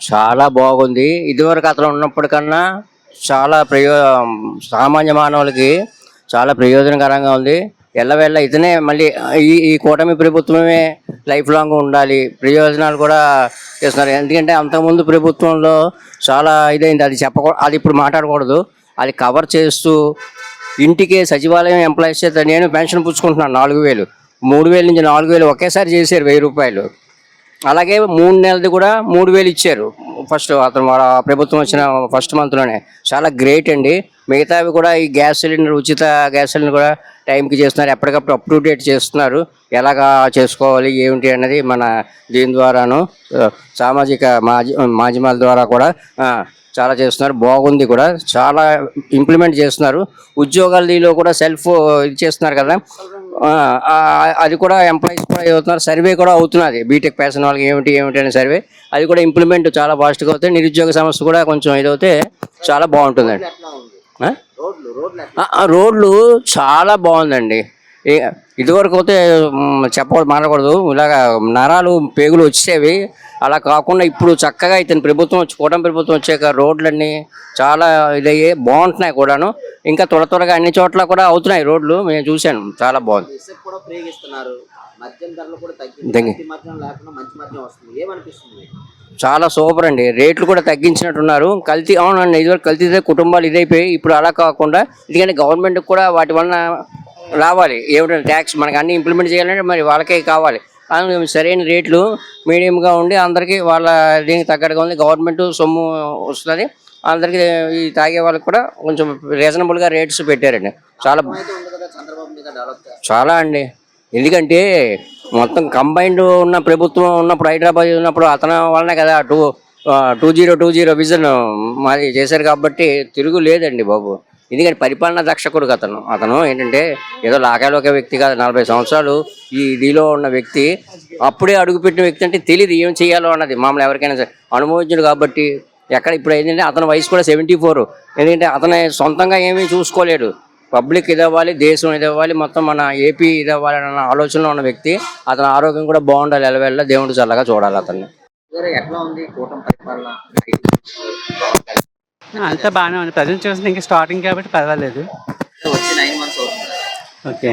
చాలా బాగుంది. ఇదివరకు అతను ఉన్నప్పటికన్నా చాలా సామాన్య మానవులకి చాలా ప్రయోజనకరంగా ఉంది. ఎల్లవేళ ఇతనే మళ్ళీ ఈ ఈ కూటమి ప్రభుత్వమే లైఫ్ లాంగ్ ఉండాలి. ప్రయోజనాలు కూడా చేస్తున్నారు. ఎందుకంటే అంతకుముందు ప్రభుత్వంలో చాలా ఇదైంది. అది ఇప్పుడు మాట్లాడకూడదు. అది కవర్ చేస్తూ ఇంటికి సచివాలయం ఎంప్లాయీస్ చేత నేను పెన్షన్ పుచ్చుకుంటున్నాను 4,000, 3,000 నుంచి 4,000 ఒకేసారి చేశారు, 1,000 రూపాయలు. అలాగే 3 నెలది కూడా 3,000 ఇచ్చారు ఫస్ట్ అతను ప్రభుత్వం వచ్చిన ఫస్ట్ మంత్లోనే. చాలా గ్రేట్ అండి. మిగతావి కూడా ఈ గ్యాస్ సిలిండర్, ఉచిత గ్యాస్ సిలిండర్ కూడా టైంకి చేస్తున్నారు. ఎప్పటికప్పుడు అప్ టు డేట్ చేస్తున్నారు. ఎలాగా చేసుకోవాలి ఏమిటి అన్నది మన దీని ద్వారాను సామాజిక మాధ్యమాల ద్వారా కూడా చాలా చేస్తున్నారు. బాగుంది కూడా, చాలా ఇంప్లిమెంట్ చేస్తున్నారు. ఉద్యోగాలలో కూడా సెల్ఫ్ ఇది చేస్తున్నారు కదా, అది కూడా ఎంప్లాయీస్ కూడా అవుతున్నారు. సర్వే కూడా అవుతున్నది బీటెక్ ప్యాషన్ వాళ్ళకి ఏమిటి అనే సర్వే. అది కూడా ఇంప్లిమెంట్ చాలా ఫాస్ట్గా అవుతాయి. నిరుద్యోగ సమస్య కూడా కొంచెం ఇదవుతే చాలా బాగుంటుందండి. రోడ్లు చాలా బాగుందండి. ఇదివరకు అయితే మానకూడదు, ఇలాగ నరాలు పేగులు వచ్చేవి. అలా కాకుండా ఇప్పుడు చక్కగా ఇతని ప్రభుత్వం కూటమి ప్రభుత్వం వచ్చాక రోడ్లన్నీ చాలా ఇదయ్యి బాగుంటున్నాయి కూడాను. ఇంకా త్వరగా అన్ని చోట్ల కూడా అవుతున్నాయి రోడ్లు. నేను చూశాను, చాలా బాగుంది. చాలా సూపర్ అండి. రేట్లు కూడా తగ్గించినట్టున్నారు. కల్తీ, అవునండి, ఇదివరకు కల్తీ కుటుంబాలు ఇదైపోయి ఇప్పుడు అలా కాకుండా, ఎందుకంటే గవర్నమెంట్కి కూడా వాటి వలన రావాలి. ఏమిటంటే ట్యాక్స్ మనకి అన్ని ఇంప్లిమెంట్ చేయాలంటే మరి వాళ్ళకే కావాలి. సరైన రేట్లు మీడియంగా ఉండి అందరికీ వాళ్ళ దీనికి తగ్గట్టుగా ఉంది. గవర్నమెంట్ సొమ్ము వస్తుంది అందరికీ. ఈ తాగే వాళ్ళకి కూడా కొంచెం రీజనబుల్గా రేట్స్ పెట్టారండి. చాలా అండి. ఎందుకంటే మొత్తం కంబైన్డ్ ఉన్న ప్రభుత్వం ఉన్నప్పుడు, హైదరాబాద్ ఉన్నప్పుడు అతని వల్లనే కదా 2020 విజన్ మాది చేశారు. కాబట్టి తిరుగు లేదండి బాబు. ఎందుకంటే పరిపాలనా దక్షకుడు అతను ఏంటంటే ఏదో లాగాలోకే వ్యక్తి కాదు. 40 సంవత్సరాలు ఈ ఇదిలో ఉన్న వ్యక్తి. అప్పుడే అడుగుపెట్టిన వ్యక్తి అంటే తెలియదు ఏం చేయాలో అన్నది. మామూలు ఎవరికైనా సరే అనుభవించడు కాబట్టి. ఇప్పుడు ఏంటంటే అతని వయసు కూడా 74. ఎందుకంటే అతను సొంతంగా ఏమీ చూసుకోలేడు. పబ్లిక్ ఇదవ్వాలి, దేశం ఇదవ్వాలి, మొత్తం మన ఏపీ ఇదవ్వాలి అన్న ఆలోచనలో ఉన్న వ్యక్తి. అతని ఆరోగ్యం కూడా బాగుండాలి. ఎలవెళ్ళ దేవుడు చల్లగా చూడాలి అతన్ని. అంతా బాగానే ఉంది. ప్రజెంట్ చూస్తే ఇంకా స్టార్టింగ్ కాబట్టి పర్వాలేదు. ఓకే,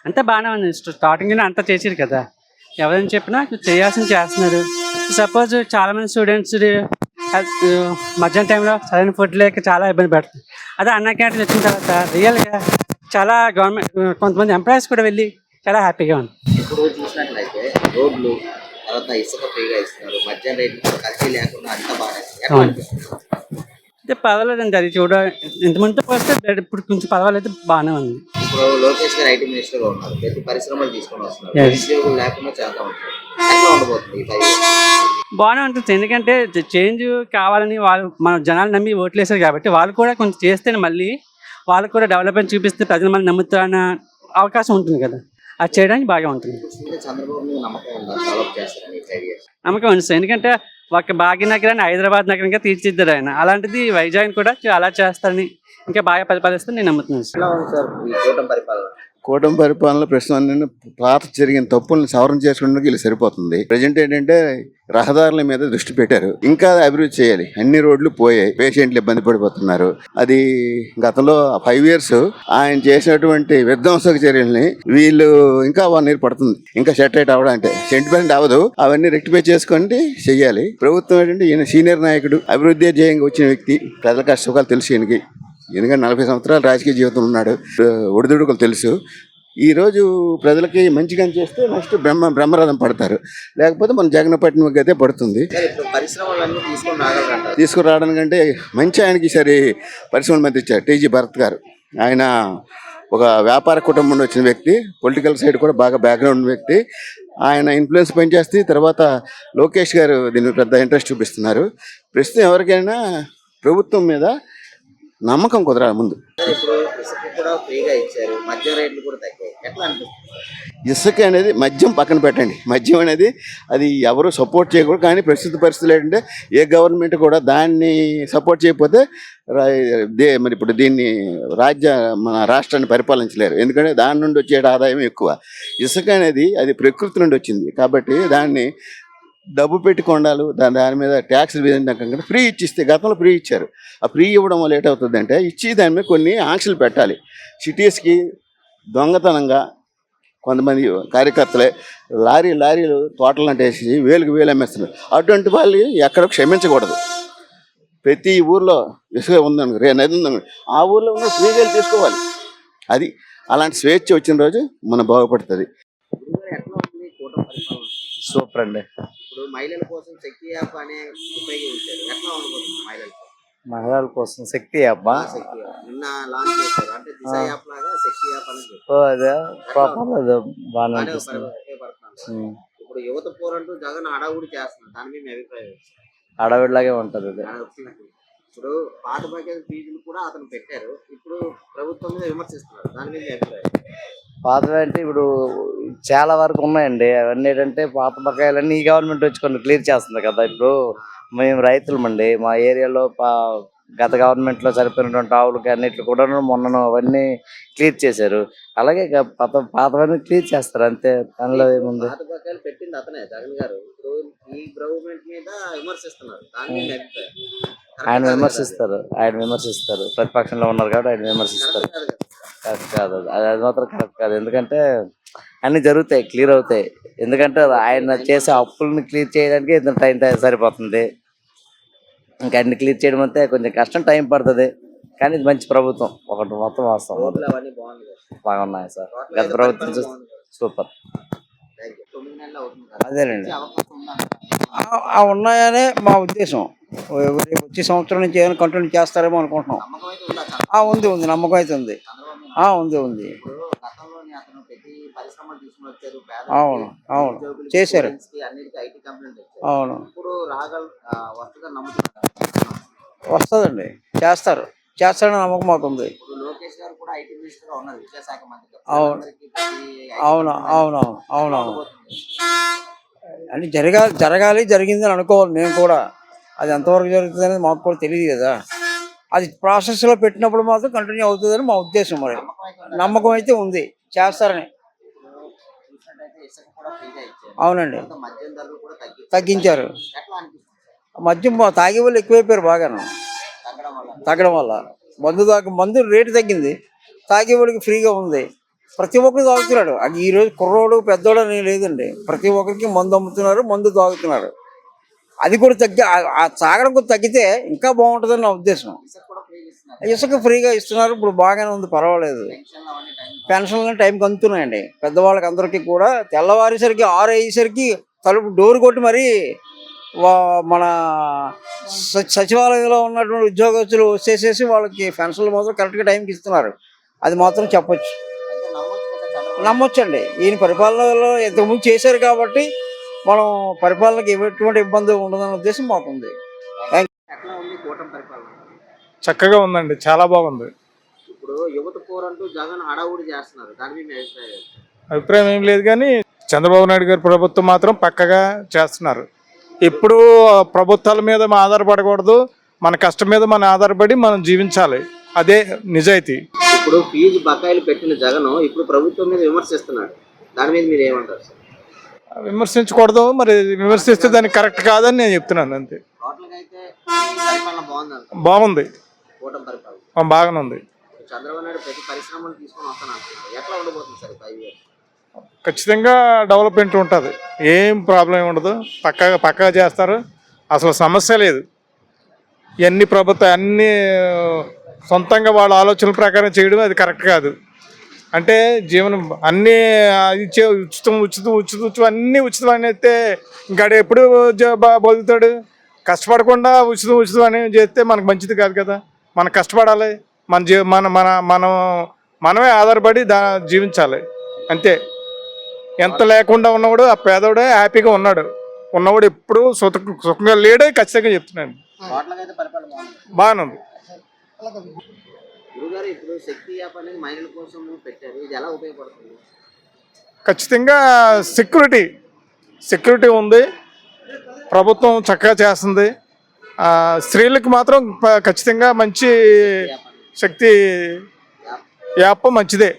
అంతా బాగానే ఉంది. స్టార్టింగ్ అంతా చేసారు కదా, ఎవరైనా చెప్పినా చేయాల్సింది చేస్తున్నారు. సపోజ్ చాలామంది స్టూడెంట్స్ మధ్యాహ్నం టైంలో సరైన ఫుడ్ లేక చాలా ఇబ్బంది పడుతుంది. అదే అన్న క్యాంటీన్ వచ్చిన తర్వాత రియల్గా చాలా గవర్నమెంట్ కొంతమంది ఎంప్లాయీస్ కూడా వెళ్ళి చాలా హ్యాపీగా ఉంది. ఇప్పుడు చూసినట్లయితే రోడ్లు, తర్వాత ఇసుక ఫ్రీగా ఇస్తున్నారు, మధ్యాహ్నం రేట్లు ఖర్చు లేకుండా అంతా బాగా అయితే పర్వాలేదండి. అది ఇంతమందితో పోస్తే ఇప్పుడు కొంచెం పర్వాలేదు, బాగానే ఉంది. ఇప్పుడు లోకేష్ గారు ఐటీ మినిస్టర్ గా ఉన్నారు, ప్రతి పరిశ్రమలు తీసుకొని వస్తున్నారు, ఉద్యోగులు లేకుండా చేద్దాం ఉంటారు. ఎట్లా ఉండబోతుంది? బాగానే ఉంటుంది. ఎందుకంటే చేంజ్ కావాలని వాళ్ళు మన జనాలు నమ్మి ఓట్లు వేశారు కాబట్టి వాళ్ళు కూడా కొంచెం చేస్తేనే మళ్ళీ వాళ్ళకు కూడా డెవలప్మెంట్ చూపిస్తే ప్రజలు మళ్ళీ నమ్ముతాన అవకాశం ఉంటుంది కదా, అది చేయడానికి బాగా ఉంటుంది. నమ్మకం ఉంది సార్. ఎందుకంటే ఒక భాగ్యనగరాన్ని హైదరాబాద్ నగరంగా తీర్చిద్దారు ఆయన. అలాంటిది వైజాగ్ కూడా అలా చేస్తారని ఇంకా బాగా పరిపాలిస్తారని నేను నమ్ముతున్నాను సార్. కూటమి పరిపాలన ప్రస్తుతం పాత జరిగిన తప్పుల్ని సవరణ చేసుకోవడానికి వీళ్ళు సరిపోతుంది. ప్రజెంట్ ఏంటంటే రహదారుల మీద దృష్టి పెట్టారు. ఇంకా అభివృద్ధి చేయాలి. అన్ని రోడ్లు పోయాయి, పేషెంట్లు ఇబ్బంది పడిపోతున్నారు. అది గతంలో 5 years ఆయన చేసినటువంటి విధ్వంసక చర్యల్ని వీళ్ళు ఇంకా 1 year పడుతుంది ఇంకా సెటరేట్ అవ్వడానికి. సెంటిమెంట్ అవ్వదు, అవన్నీ రెక్టిఫై చేసుకొని చెయ్యాలి. ప్రభుత్వం ఏంటంటే ఈయన సీనియర్ నాయకుడు, అభివృద్ధి ధ్యేయంగా వచ్చిన వ్యక్తి, ప్రజల కష్టసుఖాలు తెలుసు ఈయనకి. ఎందుకంటే 40 సంవత్సరాలు రాజకీయ జీవితం ఉన్నాడు, ఒడిదుడుకులు తెలుసు. ఈరోజు ప్రజలకి మంచిగా చేస్తే నెక్స్ట్ బ్రహ్మరథం పడతారు. లేకపోతే మన జగన్పట్నం అయితే పడుతుంది. తీసుకురావడానికంటే మంచి ఆయనకి ఈసారి పరిశ్రమల మంత్రి ఇచ్చారు టీజీ భరత్ గారు. ఆయన ఒక వ్యాపార కుటుంబం నుండి వచ్చిన వ్యక్తి, పొలిటికల్ సైడ్ కూడా బాగా బ్యాక్గ్రౌండ్ ఉన్న వ్యక్తి. ఆయన ఇన్ఫ్లుయెన్స్ పనిచేస్తే తర్వాత లోకేష్ గారు దీన్ని పెద్ద ఇంట్రెస్ట్ చూపిస్తున్నారు. ప్రస్తుతం ఎవరికైనా ప్రభుత్వం మీద నమ్మకం కుదరాలి ముందు. ఇసుక అనేది మద్యం పక్కన పెట్టండి. మద్యం అనేది అది ఎవరు సపోర్ట్ చేయకూడదు. కానీ ప్రస్తుత పరిస్థితులు ఏంటంటే ఏ గవర్నమెంట్ కూడా దాన్ని సపోర్ట్ చేయకపోతే మరి ఇప్పుడు దీన్ని మన రాష్ట్రాన్ని పరిపాలించలేరు. ఎందుకంటే దాని నుండి వచ్చే ఆదాయం ఎక్కువ. ఇసుక అనేది అది ప్రకృతి నుండి వచ్చింది కాబట్టి దాన్ని డబ్బు పెట్టి కొండాలు దాని మీద ట్యాక్స్ విధించకుండా ఫ్రీ ఇచ్చిస్తే గతంలో ఫ్రీ ఇచ్చారు. ఆ ఫ్రీ ఇవ్వడం వల్ల ఏటవుతుందంటే ఇచ్చి దాని మీద కొన్ని ఆంక్షలు పెట్టాలి. సిటీస్కి దొంగతనంగా కొంతమంది కార్యకర్తలే లారీలు తోటలు అంటేసి వేలకు వేలు అమ్మేస్తున్నారు. అటువంటి వాళ్ళు ఎక్కడ క్షమించకూడదు. ప్రతి ఊర్లో ఇసుక ఉందనుకో, నది ఉందనుకో, ఆ ఊర్లో ఉన్న ఫ్రీగా తీసుకోవాలి. అది అలాంటి స్వేచ్ఛ వచ్చిన రోజు మనం బాగుపడుతుంది. గురుగారు ఎట్లా ఉంది కూటమి పరిపాలన? సూపర్ అండి. ఇప్పుడు మహిళల కోసం శక్తి యాప్ అనే ఉపయోగించారు. ఎట్లా ఉండబోతుంది మహిళలకు? మహిళల కోసం శక్తి అబ్బా శక్తి యాప్ నిన్న లాంచ్ చేశారు. అంటే దిశ యాప్ లాగా శక్తి యాప్ అని చెప్పారు. అదే పర్వాలేదు, బాగానే బాగానే అనిపిస్తుంది. ఉపయోగపడుతుంది. ఇప్పుడు యువత పోరంటూ జగన్ హడావుడి చేస్తున్నారు. దాని మీద మీ అభిప్రాయం ఏంటి? అడవిలాగే ఉంటది అది. ఇప్పుడు పాత బకాయిల ఫీజులు కూడా అతను పెట్టారు. ఇప్పుడు ప్రభుత్వం మీద విమర్శిస్తున్నారు. దాని మీద మీ అభిప్రాయం? పాతవి అంటే ఇప్పుడు చాలా వరకు ఉన్నాయండి. అవన్నీ ఏంటంటే పాత బకాయిలన్నీ ఈ గవర్నమెంట్ వచ్చి కొన్ని క్లియర్ చేస్తుంది కదా. ఇప్పుడు మేము రైతులమండి, మా ఏరియాలో గత గవర్నమెంట్లో సరిపోయినటువంటి ఆవులకి అన్నిట్లు కూడా మొన్న అవన్నీ క్లియర్ చేశారు. అలాగే పాతవన్నీ క్లియర్ చేస్తారు అంతే, దానిలో ఏముంది. పాత బకాయిలు పెట్టింది అతనే జగన్ గారు. ఇప్పుడు ఈ గవర్నమెంట్ మీద విమర్శిస్తున్నారు. దాని మీద మీ అభిప్రాయం? ఆయన విమర్శిస్తారు ప్రతిపక్షంలో ఉన్నారు కాబట్టి ఆయన విమర్శిస్తారు. కరెక్ట్ కాదు అది మాత్రం కరెక్ట్ కాదు. ఎందుకంటే అన్ని జరుగుతాయి, క్లియర్ అవుతాయి. ఎందుకంటే ఆయన చేసే అప్పులను క్లియర్ చేయడానికి ఇంత టైం సరిపోతుంది. ఇంకా అన్ని క్లియర్ చేయడం అంతే కొంచెం కష్టం, టైం పడుతుంది. కానీ ఇది మంచి ప్రభుత్వం, ఒకటి మొత్తం వాస్తవం. రోడ్లు అవన్నీ బాగుంది కదా? బాగున్నాయి సార్. గత ప్రభుత్వం బాగుంది కదా? సూపర్. Thank you. 9 నెలలు అవుతుంది కదా? అదేనండి, వచ్చే అవకాశం ఉందా? ఉన్నాయనే మా ఉద్దేశం. వచ్చే సంవత్సరం నుంచి ఏమైనా కంటిన్యూ చేస్తారేమో అనుకుంటున్నాం. నమ్మకం అయితే ఉందా చంద్రబాబు? ఉంది, నమ్మకం అయితే ఉంది. చంద్రబాబు మీద? ఉంది. ఇప్పుడు గతంలోనే అతను ప్రతి పరిశ్రమలు తీసుకుని వచ్చారు. అవును, ఉద్యోగులకి, చేశారు. స్టూడెంట్స్కి అన్నిటికీ ఐటీ కంపెనీలు తెచ్చారు. అవును, ఇప్పుడు వస్తుందని నమ్ముతున్నారు. వస్తుందండి, చేస్తారని నమ్మకం మాకు ఉంది. ఇప్పుడు లోకేష్ గారు కూడా ఐటీ మినిస్టర్ గా ఉన్నారు, విద్యాశాఖ మంత్రి. అవును. అవును. అని జరగాలి, జరిగిందని అనుకోవాలి మేము కూడా. అది ఎంతవరకు జరుగుతుంది అనేది మాకు కూడా తెలియదు కదా. అది ప్రాసెస్లో పెట్టినప్పుడు మాత్రం కంటిన్యూ అవుతుందని మా ఉద్దేశం. మరి నమ్మకం అయితే ఉంది, చేస్తారని. చూసినట్టయితే ఇసుక కూడా ఫ్రీగా ఇచ్చారు. అవునండి, తర్వాత మద్యం ధరలు కూడా తగ్గించారు. ఎట్లా అనిపిస్తుంది మద్యం తాగే వాళ్ళు ఎక్కువైపోయారు బాగాను. తగ్గడం వల్ల? మందు రేటు తగ్గింది, తాగే వాళ్ళకి ఫ్రీగా ఉంది. ప్రతి ఒక్కరు తాగుతున్నాడు. అది ఈరోజు కుర్రోడు పెద్దోడు అని లేదండి, ప్రతి ఒక్కరికి మందు అమ్ముతున్నారు, మందు తాగుతున్నారు. అది కూడా ఆ తాగడం కూడా తగ్గితే ఇంకా బాగుంటుందని నా ఉద్దేశం. ఇసుక కూడా ఫ్రీగా ఇస్తున్నారు. ఇసుక ఫ్రీగా ఇస్తున్నారు, ఇప్పుడు బాగానే ఉంది, పర్వాలేదు. పెన్షన్లు అవన్నీ పెన్షన్లు టైంకి అందుతున్నాయండి పెద్దవాళ్ళకి అందరికీ కూడా. తెల్లవారేసరికి 6 అయ్యేసరికి తలుపు డోర్ కొట్టి మరి మన సచివాలయంలో ఉన్నటువంటి ఉద్యోగస్తులు వచ్చేసేసి వాళ్ళకి పెన్షన్లు మాత్రం కరెక్ట్గా టైంకి ఇస్తున్నారు. అది మాత్రం చెప్పొచ్చు, అయితే నమ్మొచ్చు కదా చంద్రబాబు? నమ్మొచ్చండి. ఈయన పరిపాలనలో ఇంతకుముందు చేశారు కాబట్టి మనం పరిపాలనకి ఎటువంటి ఇబ్బంది ఉండదన్న ఉద్దేశం మాకుంది. ఎట్లా ఉంది కూటమి పరిపాలన? చక్కగా ఉందండి, చాలా బాగుంది. ఇప్పుడు యువత పోరంటూ జగన్ హడావుడి చేస్తున్నారు. దాని మీద మీ అభిప్రాయం? అభిప్రాయం ఏం లేదు, కానీ చంద్రబాబు నాయుడు గారి ప్రభుత్వం మాత్రం పక్కగా చేస్తున్నారు. ఇప్పుడు ప్రభుత్వాల మీద మనం ఆధారపడకూడదు, మన కష్టం మీద మనం ఆధారపడి మనం జీవించాలి, అదే నిజాయితీ. ఇప్పుడు ఫీజు బకాయిలు పెట్టిన జగన్ ఇప్పుడు ప్రభుత్వం మీద విమర్శిస్తున్నాడు. దాని మీద మీరు ఏమంటారు సార్? విమర్శించకూడదు, మరి విమర్శిస్తే దానికి కరెక్ట్ కాదని నేను చెప్తున్నాను అంతే. టోటల్గా అయితే పరిపాలన బాగుందంట. బాగుంది, కూటమి పరిపాలన బాగానే ఉంది. చంద్రబాబు నాయుడు ప్రతి పరిశ్రమను తీసుకొని వస్తాను అంటున్నారు. ఎట్లా ఉండబోతుంది సార్ 5 years? ఖచ్చితంగా డెవలప్మెంట్ ఉంటుంది, ఏం ప్రాబ్లం ఉండదు, పక్కగా చేస్తారు, అసలు సమస్య లేదు. ఇవన్నీ ప్రభుత్వం అన్నీ సొంతంగా వాళ్ళ ఆలోచనల ప్రకారం చేయడం అది కరెక్ట్ కాదు. అంటే జీవనం అన్నీ ఇచ్చే ఉచితం అన్నీ ఉచితం అని అయితే ఇంకాడు ఎప్పుడు బతుకుతాడు? కష్టపడకుండా ఉచితం అని చేస్తే మనకు మంచిది కాదు కదా. మనం కష్టపడాలి, మనమే ఆధారపడి జీవించాలి అంతే. ఎంత లేకుండా ఉన్నవాడు ఆ పేదవాడే హ్యాపీగా ఉన్నాడు. ఉన్నవాడు ఎప్పుడు సుఖంగా లేడే ఖచ్చితంగా చెప్తున్నాను. టోటల్గా అయితే పరిపాలన బాగుంది. బాగానే ఉంది. గురుగారు, ఇప్పుడు శక్తి యాప్ అనేది మహిళల కోసం పెట్టారు. ఇది ఎలా ఉపయోగపడుతుంది? ఖచ్చితంగా సెక్యూరిటీ ఉంది, ప్రభుత్వం చక్కగా చేస్తుంది. స్త్రీలకు మాత్రం ఖచ్చితంగా మంచి శక్తి యాప్ మంచిదే.